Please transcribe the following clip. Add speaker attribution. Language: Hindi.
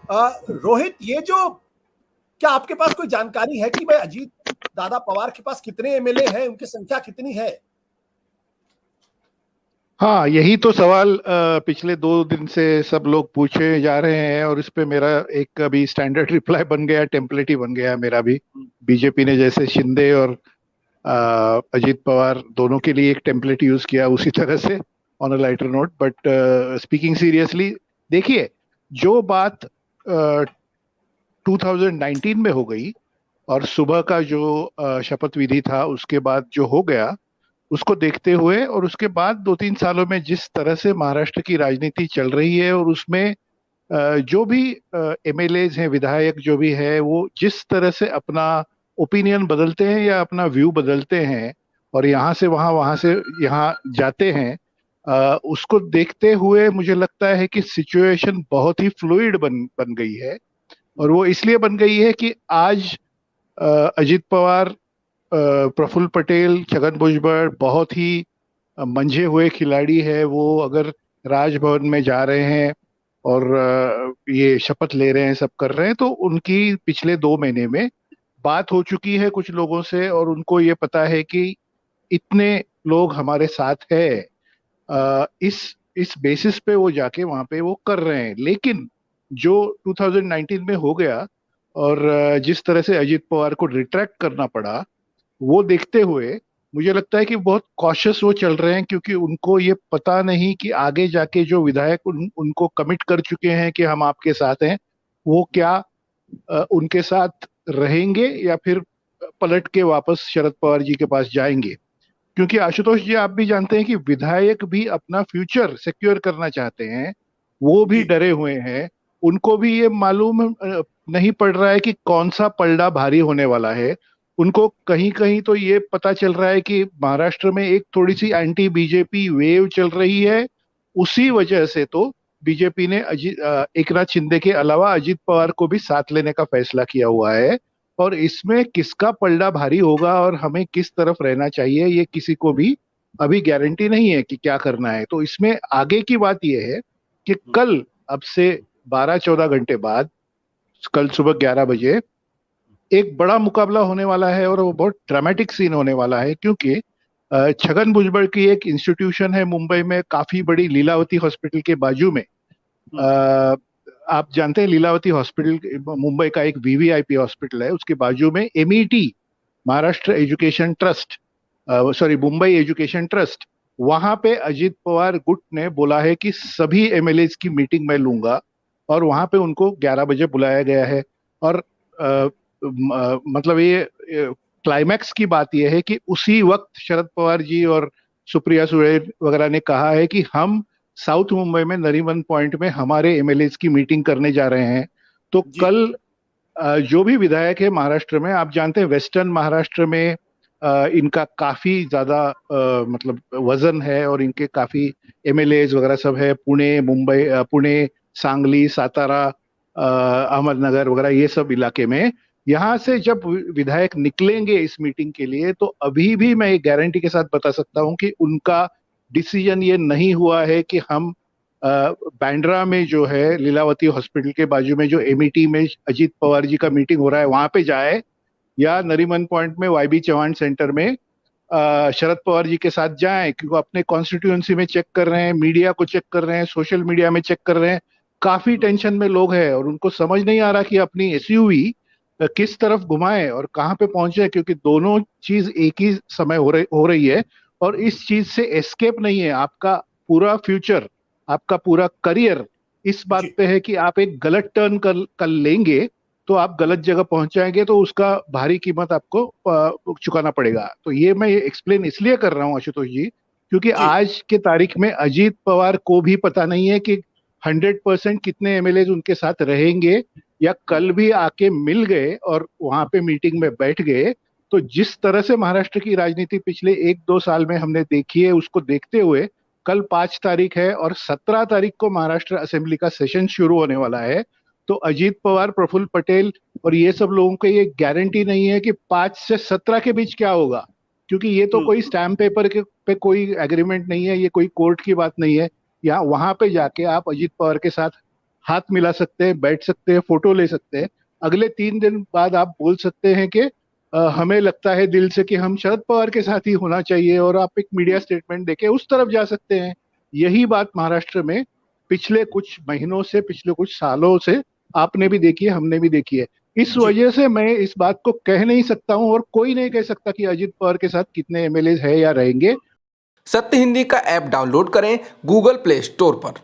Speaker 1: रोहित, ये जो क्या आपके पास कोई जानकारी है कि भाई अजीत दादा पवार के पास कितने एमएलए हैं, उनकी संख्या कितनी है?
Speaker 2: हाँ, यही तो सवाल पिछले 2 दिन से सब लोग पूछे जा रहे हैं, और इस पे मेरा एक अभी स्टैंडर्ड रिप्लाई बन गया, टेम्पलेट ही बन गया मेरा भी। बीजेपी ने जैसे शिंदे और अजीत पवार दोनों के लिए एक टेम्पलेट यूज किया, उसी तरह से on a lighter note. But speaking seriously, देखिए, जो बात 2019 में हो गई, और सुबह का जो शपथ विधि था उसके बाद जो हो गया, उसको देखते हुए, और उसके बाद 2-3 सालों में जिस तरह से महाराष्ट्र की राजनीति चल रही है, और उसमें जो भी एमएलएज हैं, विधायक जो भी है, वो जिस तरह से अपना ओपिनियन बदलते हैं या अपना व्यू बदलते हैं, और यहाँ से वहाँ, वहाँ से यहाँ जाते हैं, उसको देखते हुए मुझे लगता है कि सिचुएशन बहुत ही फ्लूइड बन बन गई है। और वो इसलिए बन गई है कि आज अ, अजित पवार, प्रफुल्ल पटेल, छगन भुजबल बहुत ही मंझे हुए खिलाड़ी है। वो अगर राजभवन में जा रहे हैं और ये शपथ ले रहे हैं, सब कर रहे हैं, तो उनकी पिछले 2 महीने में बात हो चुकी है कुछ लोगों से, और उनको ये पता है कि इतने लोग हमारे साथ है। इस बेसिस पे वो जाके वहां पे वो कर रहे हैं। लेकिन जो 2019 में हो गया, और जिस तरह से अजित पवार को रिट्रैक्ट करना पड़ा, वो देखते हुए मुझे लगता है कि बहुत कॉशियस वो चल रहे हैं, क्योंकि उनको ये पता नहीं कि आगे जाके जो विधायक उनको कमिट कर चुके हैं कि हम आपके साथ हैं, वो क्या उनके साथ रहेंगे या फिर पलट के वापस शरद पवार जी के पास जाएंगे। क्योंकि आशुतोष जी, आप भी जानते हैं कि विधायक भी अपना फ्यूचर सिक्योर करना चाहते हैं, वो भी
Speaker 1: जी।
Speaker 2: डरे हुए हैं। उनको भी ये मालूम नहीं पड़ रहा है कि कौन सा पलड़ा भारी होने वाला है। उनको कहीं कहीं तो ये पता चल रहा है कि महाराष्ट्र में एक थोड़ी सी एंटी बीजेपी वेव चल रही है। उसी वजह से तो बीजेपी ने एकनाथ शिंदे के अलावा अजित पवार को भी साथ लेने का फैसला किया हुआ है। और इसमें किसका पलड़ा भारी होगा और हमें किस तरफ रहना चाहिए, ये किसी को भी अभी गारंटी नहीं है कि क्या करना है। तो इसमें आगे की बात यह है कि कल, अब से 12-14 घंटे बाद, कल सुबह 11 बजे एक बड़ा मुकाबला होने वाला है, और वो बहुत ड्रामेटिक सीन होने वाला है। क्योंकि छगन भुजबल की एक इंस्टीट्यूशन है मुंबई में, काफी बड़ी, लीलावती हॉस्पिटल के बाजू में। अ, आप जानते हैं लीलावती हॉस्पिटल मुंबई का एक वीवीआईपी हॉस्पिटल है, उसके बाजू में MET, Maharashtra education trust, sorry, Mumbai education trust, वहां पे अजित पवार गुट ने बोला है कि सभी एमएलए की मीटिंग मैं लूंगा, और वहां पे उनको 11 बजे बुलाया गया है। और मतलब ये क्लाइमैक्स की बात यह है कि उसी वक्त शरद पवार जी और सुप्रिया सुळे वगैरह ने कहा है कि हम साउथ मुंबई में नरीमन पॉइंट में हमारे एमएलए की मीटिंग करने जा रहे हैं। तो
Speaker 1: जी।
Speaker 2: कल जो भी विधायक है महाराष्ट्र में, आप जानते हैं वेस्टर्न महाराष्ट्र में इनका काफी ज्यादा मतलब वजन है, और इनके काफी एमएलए वगैरह सब है। पुणे, मुंबई, पुणे, सांगली, सातारा, अहमदनगर वगैरह, ये सब इलाके में। यहाँ से जब विधायक निकलेंगे इस मीटिंग के लिए, तो अभी भी मैं एक गारंटी के साथ बता सकता हूं कि उनका डिसीजन ये नहीं हुआ है कि हम बांद्रा में जो है लीलावती हॉस्पिटल के बाजू में जो एमईटी में अजीत पवार जी का मीटिंग हो रहा है, वहां पे जाए, या नरीमन पॉइंट में वाईबी चौहान सेंटर में शरद पवार जी के साथ जाएं। क्योंकि अपने कॉन्स्टिट्यूएंसी में चेक कर रहे हैं, मीडिया को चेक कर रहे हैं, सोशल मीडिया में चेक कर रहे हैं, काफी टेंशन में लोग हैं, और उनको समझ नहीं आ रहा कि अपनी एसयूवी किस तरफ घुमाएं और कहाँ पे पहुंचे, क्योंकि दोनों चीज एक ही समय हो रही है। और इस चीज से एस्केप नहीं है। आपका पूरा फ्यूचर, आपका पूरा करियर इस बात
Speaker 1: जी।
Speaker 2: पे है कि आप एक गलत टर्न कर लेंगे, तो आप गलत जगह पहुंच जाएंगे, तो उसका भारी कीमत आपको चुकाना पड़ेगा। तो ये मैं एक्सप्लेन इसलिए कर रहा हूँ आशुतोष जी, क्योंकि
Speaker 1: जी।
Speaker 2: आज के तारीख में अजीत पवार को भी पता नहीं है कि 100% कितने एमएलए उनके साथ रहेंगे, या कल भी आके मिल गए और वहां पे मीटिंग में बैठ गए। तो जिस तरह से महाराष्ट्र की राजनीति पिछले 1-2 साल में हमने देखी है, उसको देखते हुए कल 5 तारीख है, और 17 तारीख को महाराष्ट्र असेंबली का सेशन शुरू होने वाला है। तो अजीत पवार, प्रफुल्ल पटेल और ये सब लोगों को ये गारंटी नहीं है कि 5 से 17 के बीच क्या होगा। क्योंकि ये तो कोई स्टैम्प पेपर के पे कोई एग्रीमेंट नहीं है, ये कोई कोर्ट की बात नहीं है। यहाँ वहां पे जाके आप अजीत पवार के साथ हाथ मिला सकते हैं, बैठ सकते हैं, फोटो ले सकते हैं। अगले 3 दिन बाद आप बोल सकते हैं कि हमें लगता है दिल से कि हम शरद पवार के साथ ही होना चाहिए, और आप एक मीडिया स्टेटमेंट देके उस तरफ जा सकते हैं। यही बात महाराष्ट्र में पिछले कुछ महीनों से, पिछले कुछ सालों से आपने भी देखी है, हमने भी देखी है। इस वजह से मैं इस बात को कह नहीं सकता हूं, और कोई नहीं कह सकता कि अजित पवार के साथ कितने एमएलए है या रहेंगे।
Speaker 3: सत्य हिंदी का ऐप डाउनलोड करें गूगल प्ले स्टोर पर।